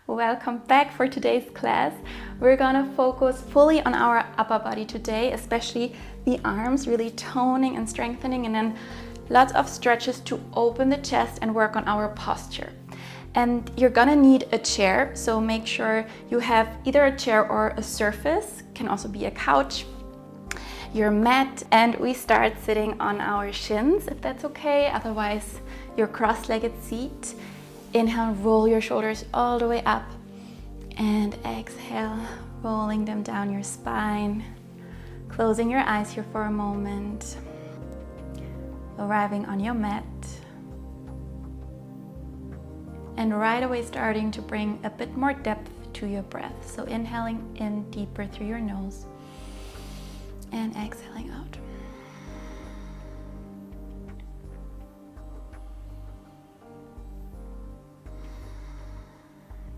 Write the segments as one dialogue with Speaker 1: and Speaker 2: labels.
Speaker 1: Welcome back for today's class. We're gonna focus fully on our upper body today, especially the arms, really toning and strengthening, and then lots of stretches to open the chest and work on our posture. And you're gonna need a chair, so make sure you have either a chair or a surface, can also be a couch, your mat, and we start sitting on our shins if that's okay, otherwise your cross-legged seat. Inhale, roll your shoulders all the way up, and exhale, rolling them down your spine. Closing your eyes here for a moment. Arriving on your mat. And right away starting to bring a bit more depth to your breath. So inhaling in deeper through your nose and exhaling out.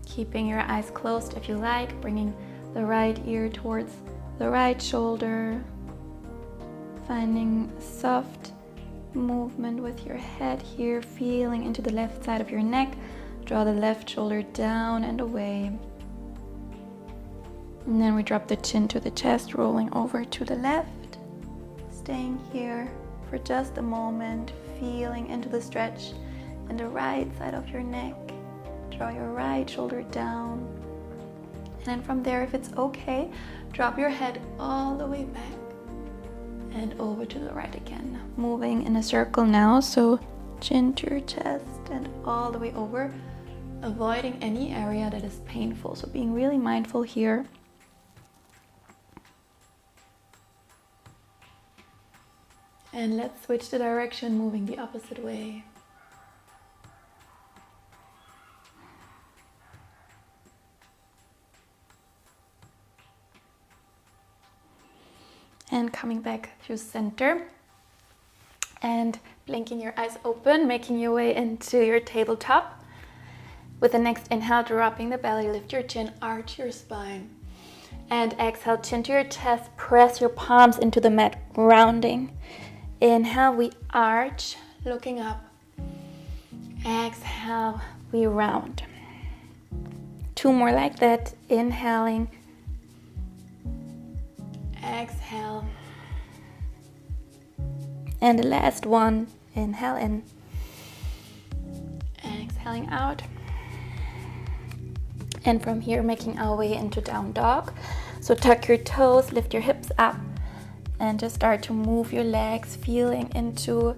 Speaker 1: Keeping your eyes closed if you like, bringing the right ear towards the right shoulder. Finding soft movement with your head here, feeling into the left side of your neck. Draw the left shoulder down and away. And then we drop the chin to the chest, rolling over to the left. Staying here for just a moment, feeling into the stretch in the right side of your neck. Draw your right shoulder down. And then from there, if it's okay, drop your head all the way back and over to the right again. Moving in a circle now, so chin to your chest and all the way over, avoiding any area that is painful. So being really mindful here. And let's switch the direction, moving the opposite way. And coming back through center and blinking your eyes open, making your way into your tabletop. With the next inhale, dropping the belly, lift your chin, arch your spine. And exhale, chin to your chest, press your palms into the mat, rounding. Inhale, we arch, looking up. Exhale, we round. 2 more like that, inhaling. Exhale. And the last one, inhale in. Exhaling out. And from here, making our way into down dog. So tuck your toes, lift your hips up, and just start to move your legs, feeling into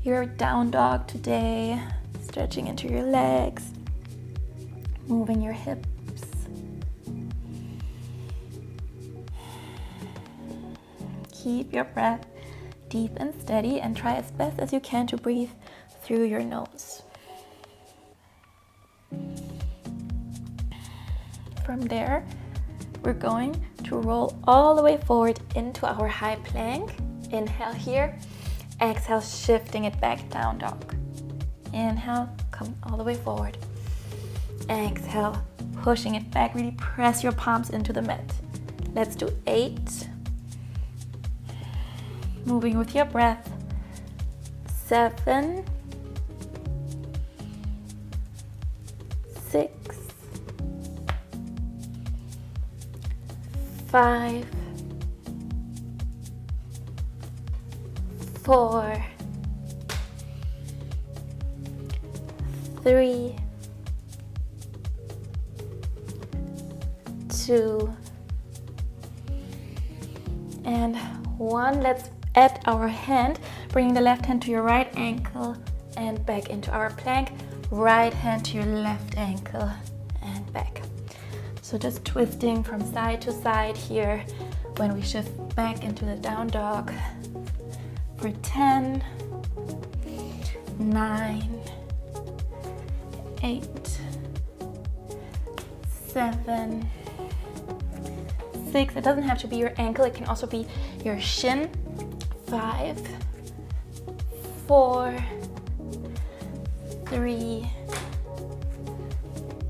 Speaker 1: your down dog today. Stretching into your legs, moving your hips. Keep your breath deep and steady and try as best as you can to breathe through your nose. From there, we're going to roll all the way forward into our high plank. Inhale here, exhale, shifting it back, down dog. Inhale, come all the way forward. Exhale, pushing it back, really press your palms into the mat. Let's do 8. Moving with your breath. 7, 6, 5, 4, 3, 2, and 1. Let's add our hand, bringing the left hand to your right ankle and back into our plank. Right hand to your left ankle and back. So just twisting from side to side here when we shift back into the down dog for 10, 9, 8, 7, 6. It doesn't have to be your ankle, it can also be your shin. 5, 4, 3,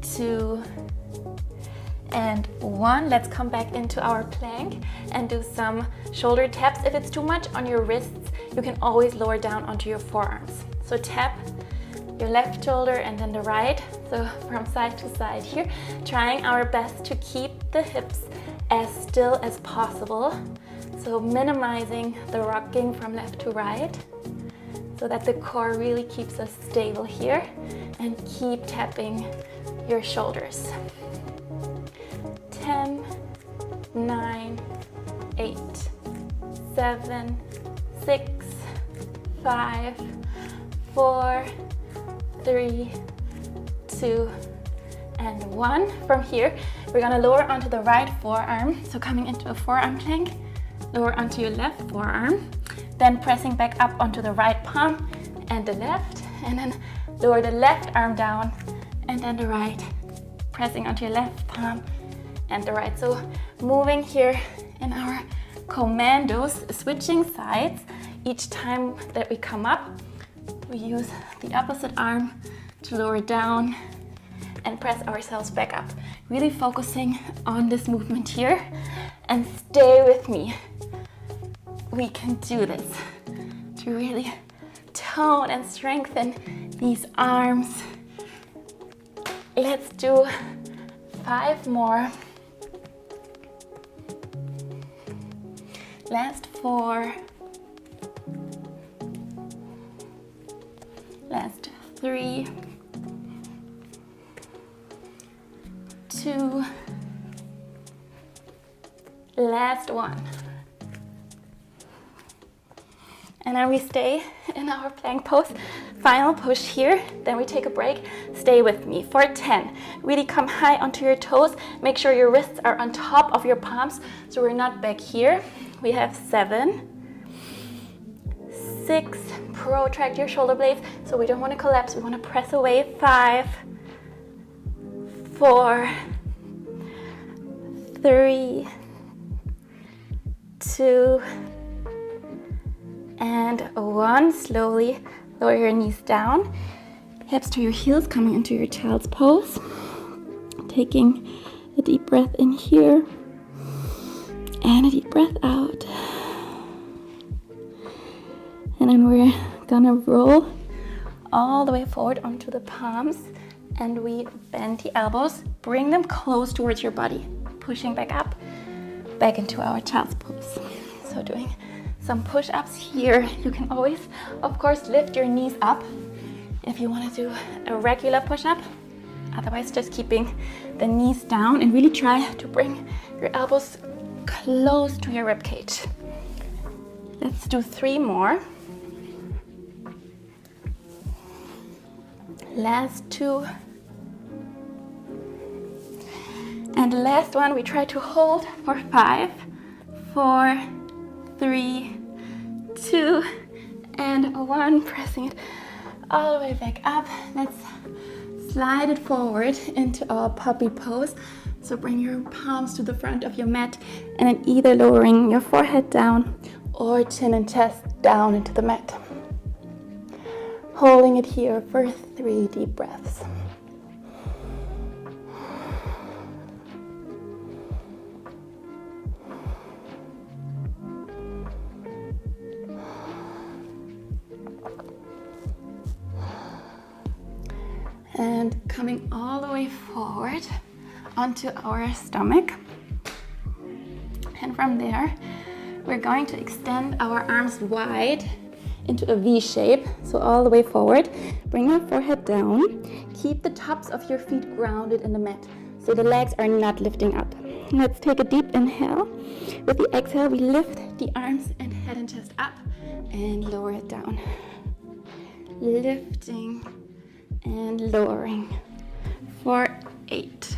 Speaker 1: 2, and 1. Let's come back into our plank and do some shoulder taps. If it's too much on your wrists, you can always lower down onto your forearms. So tap your left shoulder and then the right. So from side to side here, trying our best to keep the hips as still as possible. So minimizing the rocking from left to right so that the core really keeps us stable here, and keep tapping your shoulders. 10, 9, 8, 7, 6, 5, 4, 3, 2, and 1. From here, we're gonna lower onto the right forearm. So coming into a forearm plank, lower onto your left forearm, then pressing back up onto the right palm and the left, and then lower the left arm down, and then the right, pressing onto your left palm and the right. So moving here in our commandos, switching sides. Each time that we come up, we use the opposite arm to lower down and press ourselves back up. Really focusing on this movement here, and stay with me. We can do this to really tone and strengthen these arms. Let's do 5 more. Last 4. Last 3. 2. Last 1. And then we stay in our plank pose. Final push here, then we take a break. Stay with me for 10. Really come high onto your toes. Make sure your wrists are on top of your palms so we're not back here. We have 7, 6, protract your shoulder blades so we don't want to collapse, we want to press away. 5, 4, 3, 2, and 1. Slowly lower your knees down, hips to your heels, coming into your child's pose. Taking a deep breath in here and a deep breath out. And then we're gonna roll all the way forward onto the palms, and we bend the elbows, bring them close towards your body, pushing back up, back into our child's pose. So doing some push-ups here. You can always, of course, lift your knees up if you want to do a regular push-up. Otherwise, just keeping the knees down, and really try to bring your elbows close to your rib cage. Let's do 3 more. Last 2. And the last one, we try to hold for 5, 4, 3, 2, and 1. Pressing it all the way back up. Let's slide it forward into our puppy pose. So bring your palms to the front of your mat, and then either lowering your forehead down or chin and chest down into the mat. Holding it here for 3 deep breaths. And coming all the way forward onto our stomach. And from there, we're going to extend our arms wide into a V shape. So all the way forward. Bring your forehead down. Keep the tops of your feet grounded in the mat, so the legs are not lifting up. Let's take a deep inhale. With the exhale, we lift the arms and head and chest up and lower it down. Lifting and lowering for 8,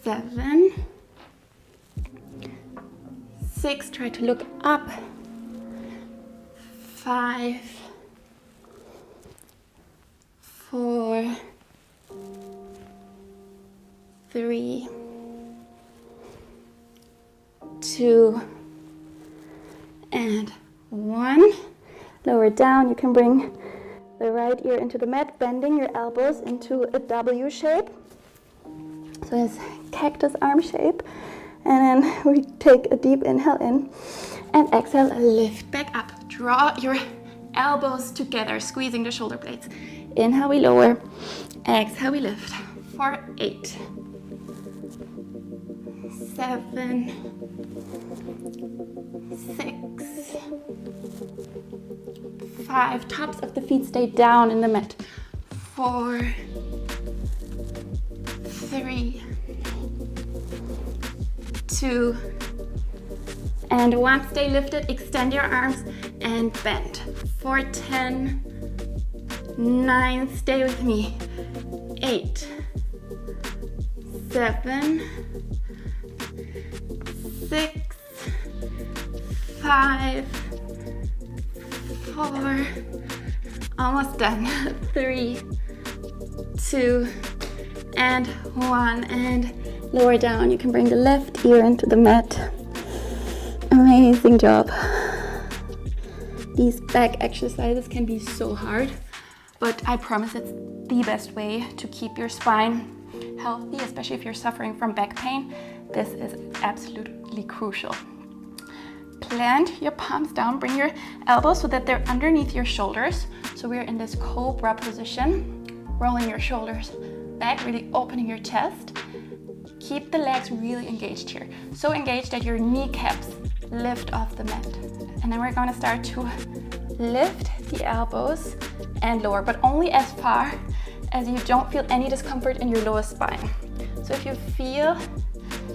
Speaker 1: 7, 6, try to look up, 5, 4, 3, 2, and 1. Lower down. You can bring the right ear into the mat, bending your elbows into a W shape. So it's cactus arm shape. And then we take a deep inhale in and exhale, lift back up. Draw your elbows together, squeezing the shoulder blades. Inhale, we lower. Exhale, we lift. For 8, 7, 6, 5. Tops of the feet stay down in the mat. 4, 3, 2, and 1. Stay lifted. Extend your arms and bend. For 10, 9. Stay with me. 8, 7, 6, 5, 4, almost done. 3, 2, and 1. And lower down. You can bring the left ear into the mat. Amazing job. These back exercises can be so hard, but I promise it's the best way to keep your spine healthy, especially if you're suffering from back pain. This is absolutely crucial. Plant your palms down, bring your elbows so that they're underneath your shoulders. So we're in this cobra position, rolling your shoulders back, really opening your chest. Keep the legs really engaged here. So engaged that your kneecaps lift off the mat. And then we're gonna start to lift the elbows and lower, but only as far as you don't feel any discomfort in your lower spine. So if you feel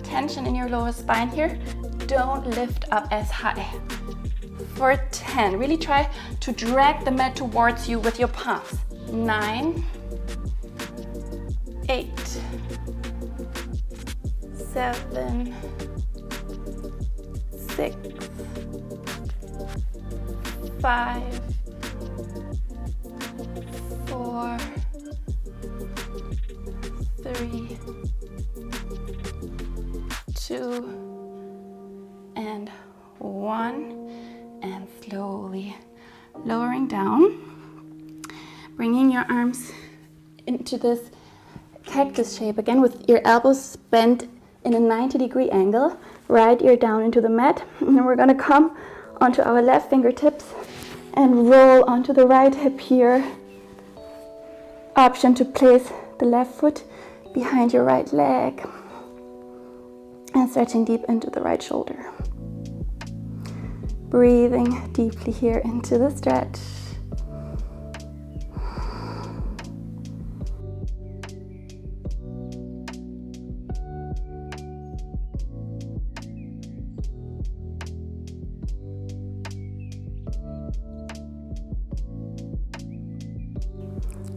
Speaker 1: tension in your lower spine here, don't lift up as high. For 10, really try to drag the mat towards you with your palms. 9, 8, 7, 6, 5, 4, 3, 2, and 1. And slowly lowering down, bringing your arms into this cactus shape again with your elbows bent in a 90-degree angle. Right ear down into the mat, and then we're gonna come onto our left fingertips and roll onto the right hip here. Option to place the left foot behind your right leg and stretching deep into the right shoulder. Breathing deeply here into the stretch.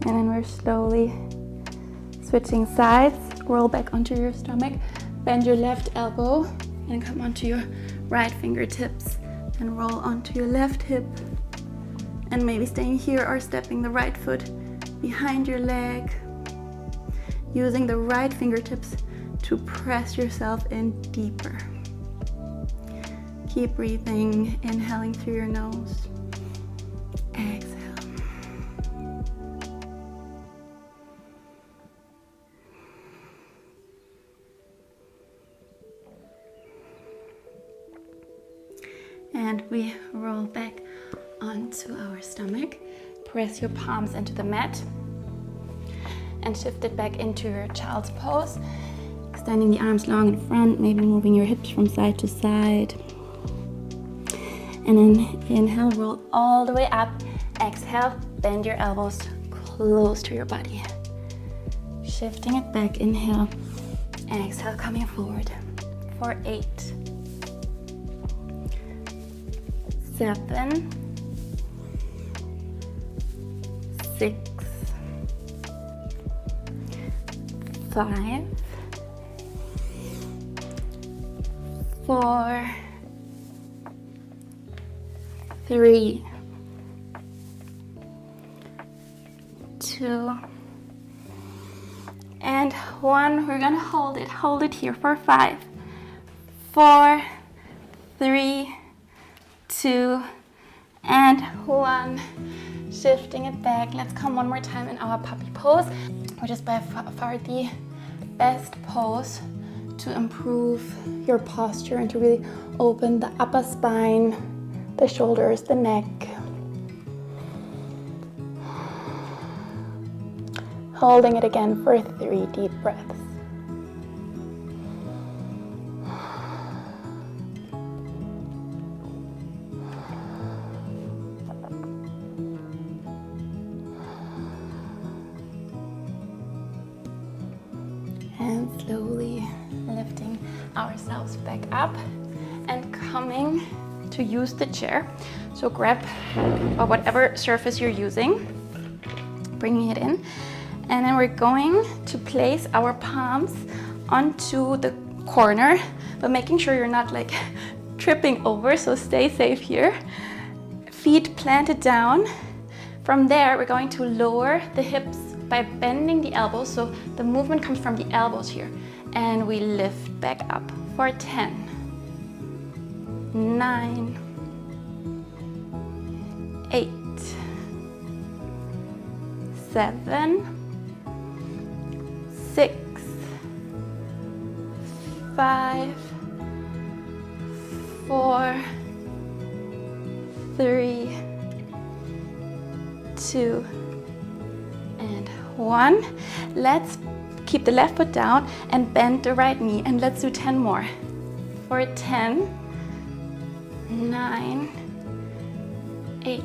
Speaker 1: And then we're slowly switching sides. Roll back onto your stomach. Bend your left elbow and come onto your right fingertips and roll onto your left hip. And maybe staying here or stepping the right foot behind your leg. Using the right fingertips to press yourself in deeper. Keep breathing, inhaling through your nose. Exhale. And we roll back onto our stomach. Press your palms into the mat and shift it back into your child's pose. Extending the arms long in front, maybe moving your hips from side to side. And then inhale, roll all the way up. Exhale, bend your elbows close to your body. Shifting it back, inhale. Exhale, coming forward. For 8, 7, 6, 5, 4, 3, 2, and 1. We're gonna hold it here for 5, 4, 3, 2, and 1. Shifting it back. Let's come one more time in our puppy pose, which is by far the best pose to improve your posture and to really open the upper spine, the shoulders, the neck. Holding it again for 3 deep breaths. And slowly lifting ourselves back up and coming to use the chair. So grab whatever surface you're using, bringing it in, and then we're going to place our palms onto the corner, but making sure you're not like tripping over, so stay safe here. Feet planted down. From there, we're going to lower the hips by bending the elbows, so the movement comes from the elbows here. And we lift back up for 10, 9, 8, 7, 6, 5, 4, 3, 2, and 1. Let's keep the left foot down and bend the right knee, and let's do 10 more. For 10, 9, 8,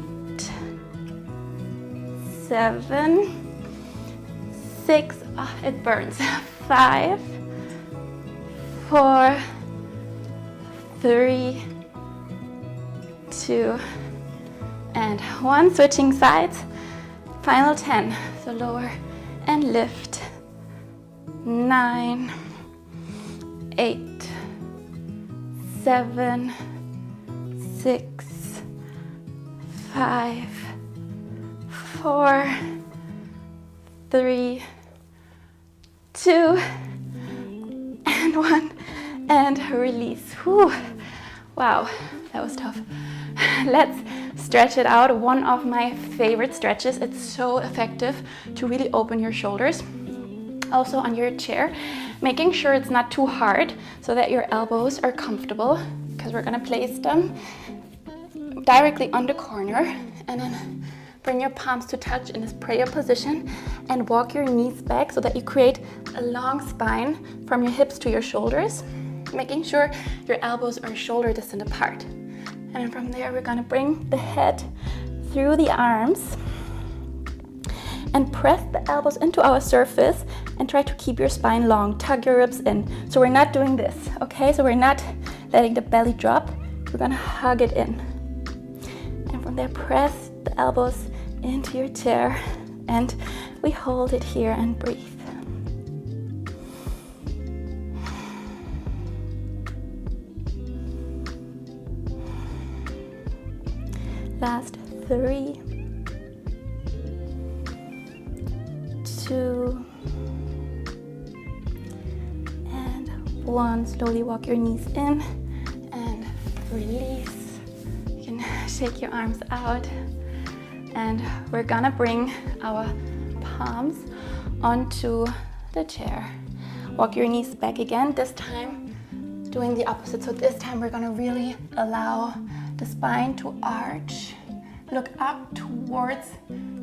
Speaker 1: 7, 6, it burns, 5, 4, 3, 2, and 1. Switching sides. Final 10. So lower and lift. 9, 8, 7, 6, 5, 4, 3, 2, and 1, and release. Whew. Wow, that was tough. Let's stretch it out. One of my favorite stretches. It's so effective to really open your shoulders. Also on your chair, making sure it's not too hard so that your elbows are comfortable, because we're gonna place them directly on the corner, and then bring your palms to touch in this prayer position and walk your knees back so that you create a long spine from your hips to your shoulders, making sure your elbows are shoulder distance apart. And then from there, we're gonna bring the head through the arms and press the elbows into our surface and try to keep your spine long. Tug your ribs in. So we're not doing this, okay? So we're not letting the belly drop. We're gonna hug it in. And from there, press the elbows into your chair, and we hold it here and breathe. Last 3, 2, and 1. Slowly walk your knees in and release. You can shake your arms out, and we're gonna bring our palms onto the chair. Walk your knees back again, this time doing the opposite. So this time we're gonna really allow the spine to arch. Look up towards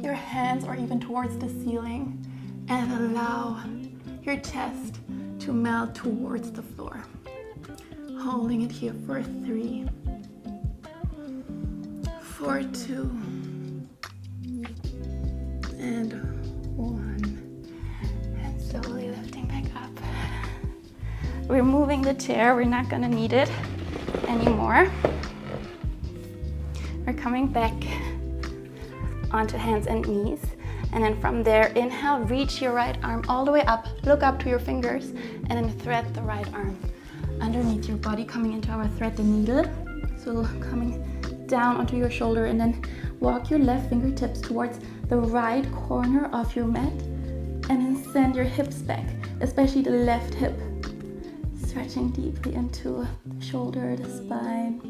Speaker 1: your hands or even towards the ceiling, and allow your chest to melt towards the floor. Holding it here for 3, for 2, and 1. And slowly lifting back up. Removing the chair, we're not gonna need it anymore. We're coming back onto hands and knees, and then from there, inhale, reach your right arm all the way up, look up to your fingers, and then thread the right arm underneath your body, coming into our thread the needle. So coming down onto your shoulder, and then walk your left fingertips towards the right corner of your mat, and then send your hips back, especially the left hip, stretching deeply into the shoulder, the spine.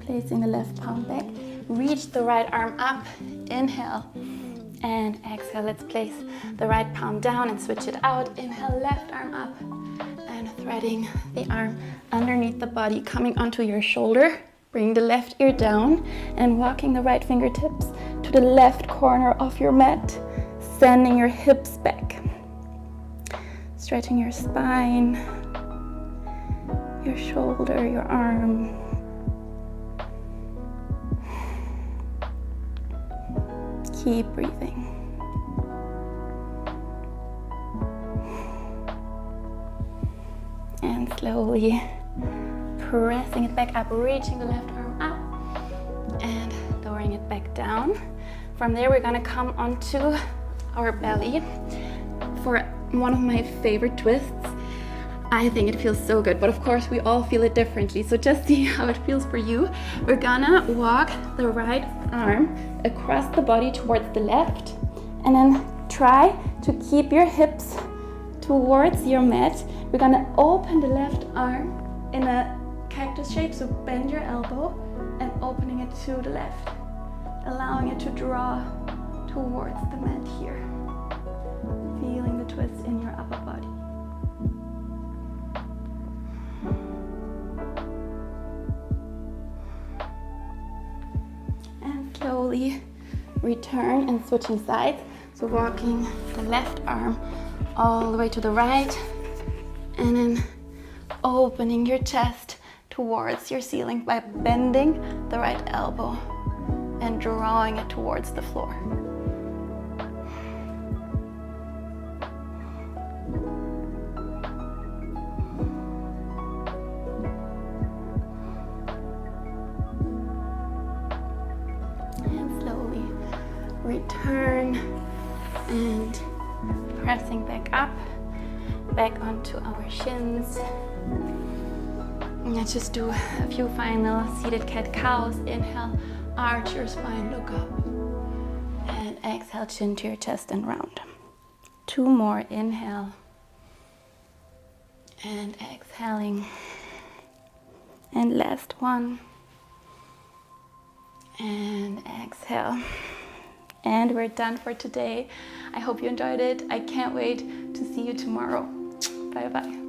Speaker 1: Placing the left palm back, reach the right arm up, inhale, and exhale. Let's place the right palm down and switch it out. Inhale, left arm up, and Threading the arm underneath the body, coming onto your shoulder. Bring the left ear down and walking the right fingertips to the left corner of your mat, sending your hips back. Stretching your spine, your shoulder, your arm. Keep breathing. And slowly pressing it back up, reaching the left arm up and lowering it back down. From there, we're gonna come onto our belly for one of my favorite twists. I think it feels so good, but of course we all feel it differently. So just see how it feels for you. We're gonna walk the right arm across the body towards the left, and then try to keep your hips towards your mat. We're gonna open the left arm in a cactus shape, so bend your elbow and opening it to the left, allowing it to draw towards the mat here. Feeling the twist in your upper body. And slowly return and switching sides. So walking the left arm all the way to the right and then opening your chest towards your ceiling by bending the right elbow and drawing it towards the floor. And slowly return and pressing back up, back onto our shins. Let's just do a few final seated cat-cows. Inhale, arch your spine, look up. And exhale, chin to your chest and round. 2 more, inhale. And exhaling. And last one. And exhale. And we're done for today. I hope you enjoyed it. I can't wait to see you tomorrow. Bye bye.